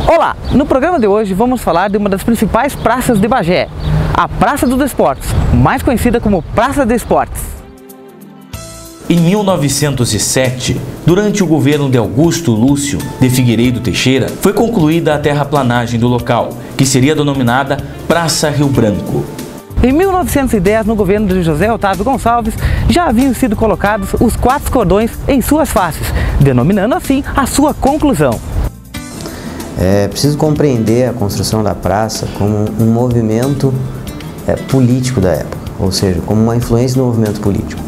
Olá! No programa de hoje vamos falar de uma das principais praças de Bagé, a Praça dos Esportes, mais conhecida como Praça de Esportes. Em 1907, durante o governo de Augusto Lúcio de Figueiredo Teixeira, foi concluída a terraplanagem do local, que seria denominada Praça Rio Branco. Em 1910, no governo de José Otávio Gonçalves, já haviam sido colocados os 4 cordões em suas faces, denominando assim a sua conclusão. É preciso compreender a construção da praça como um movimento político da época, ou seja, como uma influência no movimento político.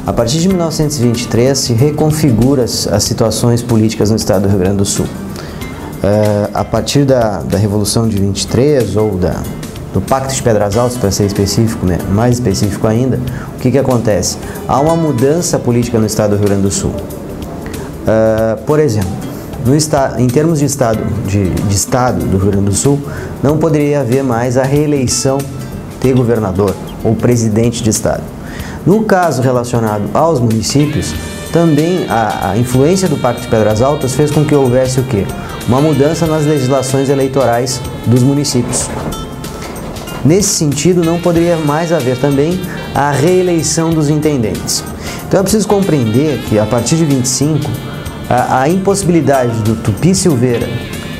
A partir de 1923 se reconfigura as situações políticas no estado do Rio Grande do Sul. A partir da Revolução de 23 ou do Pacto de Pedras Altas, para ser específico, mais específico ainda, o que acontece? Há uma mudança política no estado do Rio Grande do Sul. Por exemplo, em termos de estado do Rio Grande do Sul, não poderia haver mais a reeleição de governador ou presidente de estado. No caso relacionado aos municípios, também a influência do Pacto de Pedras Altas fez com que houvesse o quê? Uma mudança nas legislações eleitorais dos municípios. Nesse sentido, não poderia mais haver também a reeleição dos intendentes. Então é preciso compreender que a partir de 25, a impossibilidade do Tupi Silveira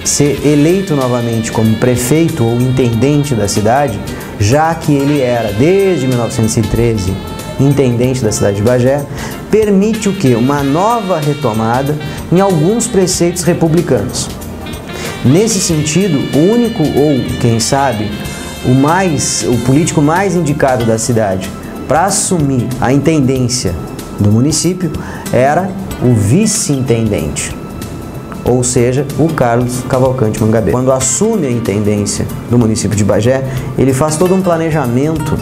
ser eleito novamente como prefeito ou intendente da cidade, já que ele era, desde 1913, intendente da cidade de Bagé, permite o quê? Uma nova retomada em alguns preceitos republicanos. Nesse sentido, o único, ou quem sabe, o político mais indicado da cidade para assumir a intendência do município era o vice-intendente, ou seja, o Carlos Cavalcante Mangabeira. Quando assume a intendência do município de Bagé, ele faz todo um planejamento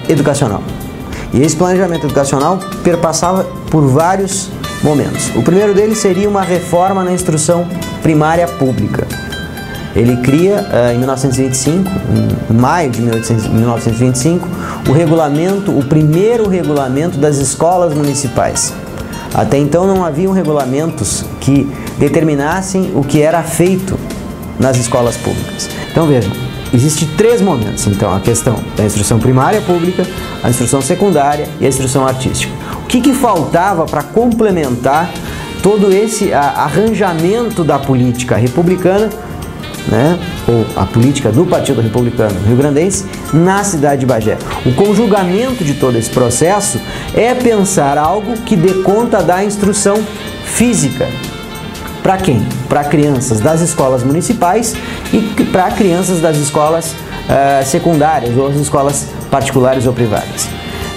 educacional. E esse planejamento educacional perpassava por vários momentos. O primeiro deles seria uma reforma na instrução primária pública. Ele cria, em 1925, em maio de 1925, o primeiro regulamento das escolas municipais. Até então não haviam regulamentos que determinassem o que era feito nas escolas públicas. Então vejam, existem 3 momentos, então, a questão da instrução primária pública, a instrução secundária e a instrução artística. O que faltava para complementar todo esse arranjamento da política republicana, ou a política do Partido Republicano Rio-Grandense na cidade de Bagé? O conjugamento de todo esse processo é pensar algo que dê conta da instrução física. Para quem? Para crianças das escolas municipais e para crianças das escolas secundárias ou as escolas particulares ou privadas.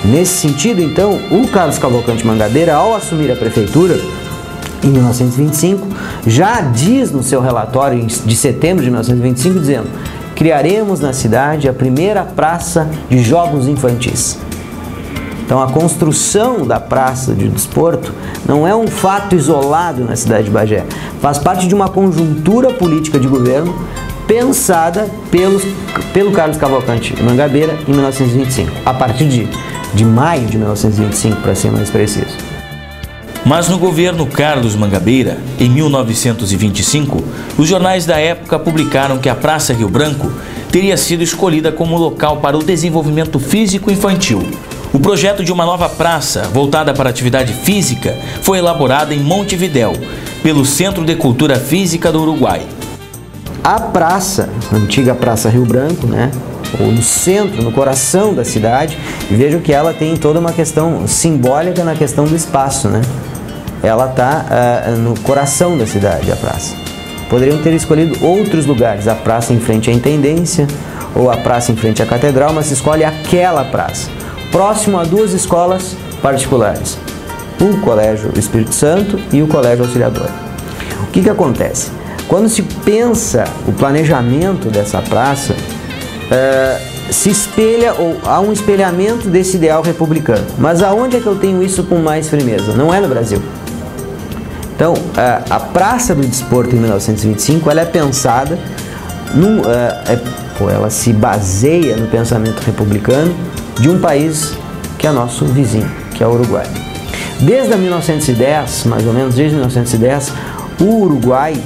Nesse sentido, então, o Carlos Cavalcante Mangabeira, ao assumir a prefeitura, em 1925, já diz no seu relatório de setembro de 1925, dizendo: criaremos na cidade a primeira praça de jogos infantis. Então a construção da praça de desporto não é um fato isolado na cidade de Bagé, faz parte de uma conjuntura política de governo pensada pelo Carlos Cavalcante Mangabeira em 1925, a partir de maio de 1925, para ser mais preciso. Mas no governo Carlos Mangabeira, em 1925, os jornais da época publicaram que a Praça Rio Branco teria sido escolhida como local para o desenvolvimento físico infantil. O projeto de uma nova praça, voltada para a atividade física, foi elaborado em Montevidéu, pelo Centro de Cultura Física do Uruguai. A praça, a antiga Praça Rio Branco, ou no centro, no coração da cidade, vejo que ela tem toda uma questão simbólica na questão do espaço, Ela está no coração da cidade, a praça. Poderiam ter escolhido outros lugares, a praça em frente à intendência ou a praça em frente à catedral, mas se escolhe aquela praça, próximo a 2 escolas particulares, o Colégio Espírito Santo e o Colégio Auxiliador. O que acontece? Quando se pensa o planejamento dessa praça, se espelha, ou há um espelhamento desse ideal republicano. Mas aonde é que eu tenho isso com mais firmeza? Não é no Brasil. Então, a Praça do Desporto em 1925, ela é pensada, ela se baseia no pensamento republicano de um país que é nosso vizinho, que é o Uruguai. Desde 1910, mais ou menos, desde 1910, o Uruguai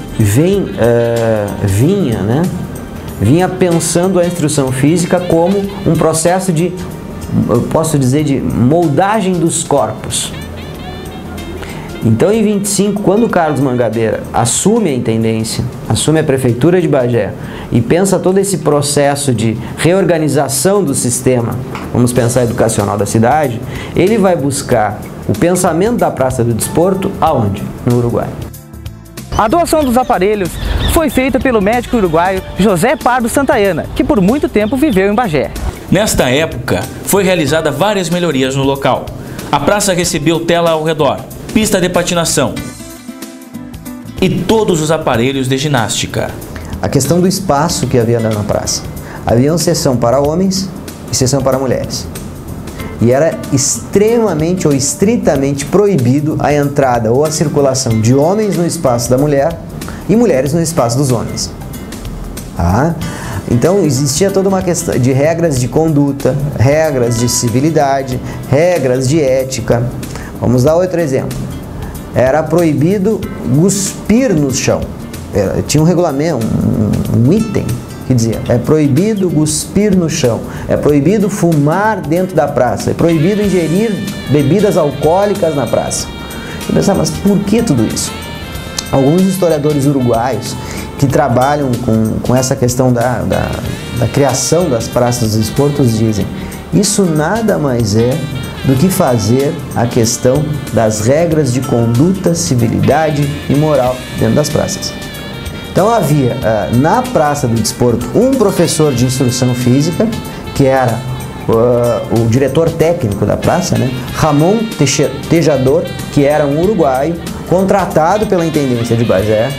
vinha pensando a instrução física como um processo de, eu posso dizer, de moldagem dos corpos. Então, em 25, quando Carlos Mangabeira assume a intendência, assume a prefeitura de Bagé e pensa todo esse processo de reorganização do sistema, vamos pensar educacional da cidade, ele vai buscar o pensamento da Praça do Desporto aonde? No Uruguai. A doação dos aparelhos foi feita pelo médico uruguaio José Pardo Santayana, que por muito tempo viveu em Bagé. Nesta época, foi realizada várias melhorias no local. A praça recebeu tela ao redor, pista de patinação e todos os aparelhos de ginástica. A questão do espaço que havia na praça. Havia uma seção para homens e seção para mulheres. E era extremamente ou estritamente proibido a entrada ou a circulação de homens no espaço da mulher e mulheres no espaço dos homens. Então existia toda uma questão de regras de conduta, regras de civilidade, regras de ética. Vamos dar outro exemplo. Era proibido cuspir no chão. Tinha um regulamento, um item que dizia: é proibido cuspir no chão, é proibido fumar dentro da praça, é proibido ingerir bebidas alcoólicas na praça. Eu pensava, mas por que tudo isso? Alguns historiadores uruguaios que trabalham com essa questão da criação das praças dos desportos dizem: isso nada mais é do que fazer a questão das regras de conduta, civilidade e moral dentro das praças. Então havia na Praça do Desporto um professor de instrução física, que era o diretor técnico da praça, né? Ramon Tejador, que era um uruguaio, contratado pela Intendência de Bagé,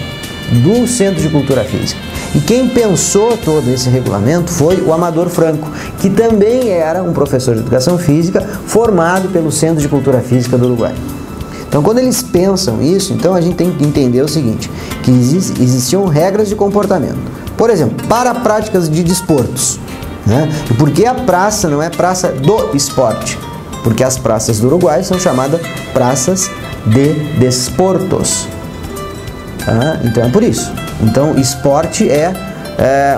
do Centro de Cultura Física. E quem pensou todo esse regulamento foi o Amador Franco, que também era um professor de educação física formado pelo Centro de Cultura Física do Uruguai. Então, quando eles pensam isso, então a gente tem que entender o seguinte, que existiam regras de comportamento. Por exemplo, para práticas de desportos, né? E por que a praça não é praça do esporte? Porque as praças do Uruguai são chamadas praças de desportos. Então é por isso. Então, esporte é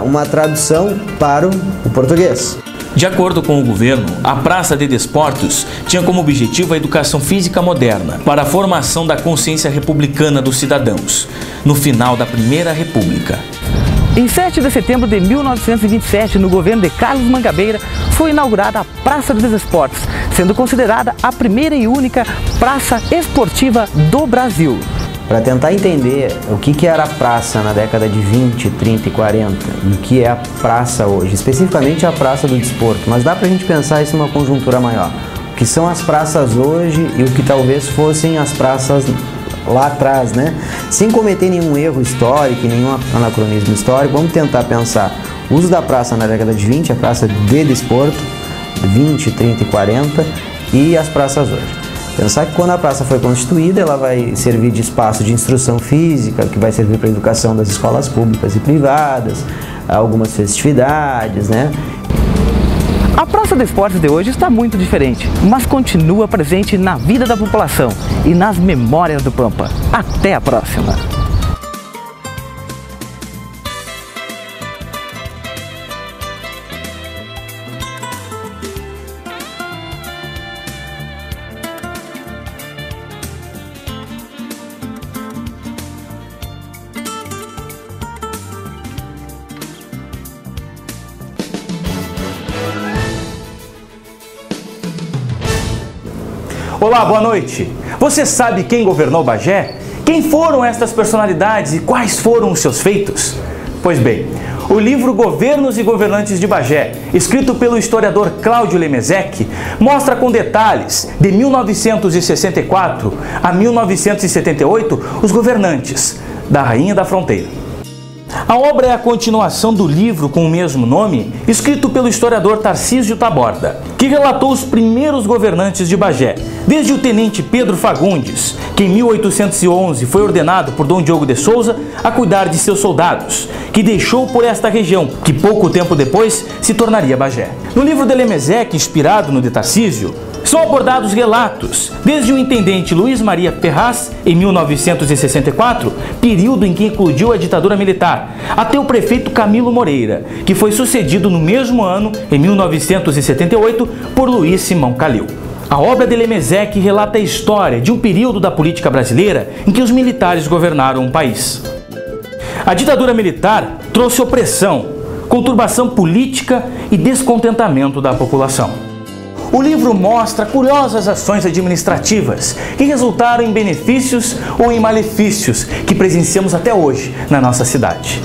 uma tradução para o português. De acordo com o governo, a Praça de Desportos tinha como objetivo a educação física moderna para a formação da consciência republicana dos cidadãos, no final da Primeira República. Em 7 de setembro de 1927, no governo de Carlos Mangabeira, foi inaugurada a Praça dos Desportos, sendo considerada a primeira e única praça esportiva do Brasil. Para tentar entender o que era a praça na década de 20, 30 e 40 e o que é a praça hoje, especificamente a Praça do Desporto, mas dá para a gente pensar isso numa conjuntura maior. O que são as praças hoje e o que talvez fossem as praças lá atrás, né? Sem cometer nenhum erro histórico, nenhum anacronismo histórico, vamos tentar pensar o uso da praça na década de 20, a praça de desporto, 20, 30 e 40 e as praças hoje. Pensar que quando a praça foi constituída, ela vai servir de espaço de instrução física, que vai servir para a educação das escolas públicas e privadas, algumas festividades, né? A Praça dos Esportes de hoje está muito diferente, mas continua presente na vida da população e nas memórias do Pampa. Até a próxima! Olá, boa noite. Você sabe quem governou Bagé? Quem foram estas personalidades e quais foram os seus feitos? Pois bem, o livro Governos e Governantes de Bagé, escrito pelo historiador Cláudio Lemezec, mostra com detalhes, de 1964 a 1978, os governantes da Rainha da Fronteira. A obra é a continuação do livro com o mesmo nome, escrito pelo historiador Tarcísio Taborda, que relatou os primeiros governantes de Bagé, desde o tenente Pedro Fagundes, que em 1811 foi ordenado por Dom Diogo de Souza a cuidar de seus soldados, que deixou por esta região, que pouco tempo depois se tornaria Bagé. No livro de Lemezec, inspirado no de Tarcísio, São abordados relatos, desde o intendente Luiz Maria Ferraz, em 1964, período em que eclodiu a ditadura militar, até o prefeito Camilo Moreira, que foi sucedido no mesmo ano, em 1978, por Luiz Simão Calil. A obra de Lemezec relata a história de um período da política brasileira em que os militares governaram o país. A ditadura militar trouxe opressão, conturbação política e descontentamento da população. O livro mostra curiosas ações administrativas que resultaram em benefícios ou em malefícios que presenciamos até hoje na nossa cidade.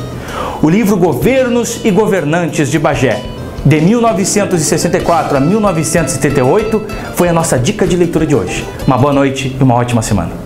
O livro Governos e Governantes de Bagé, de 1964 a 1978, foi a nossa dica de leitura de hoje. Uma boa noite e uma ótima semana.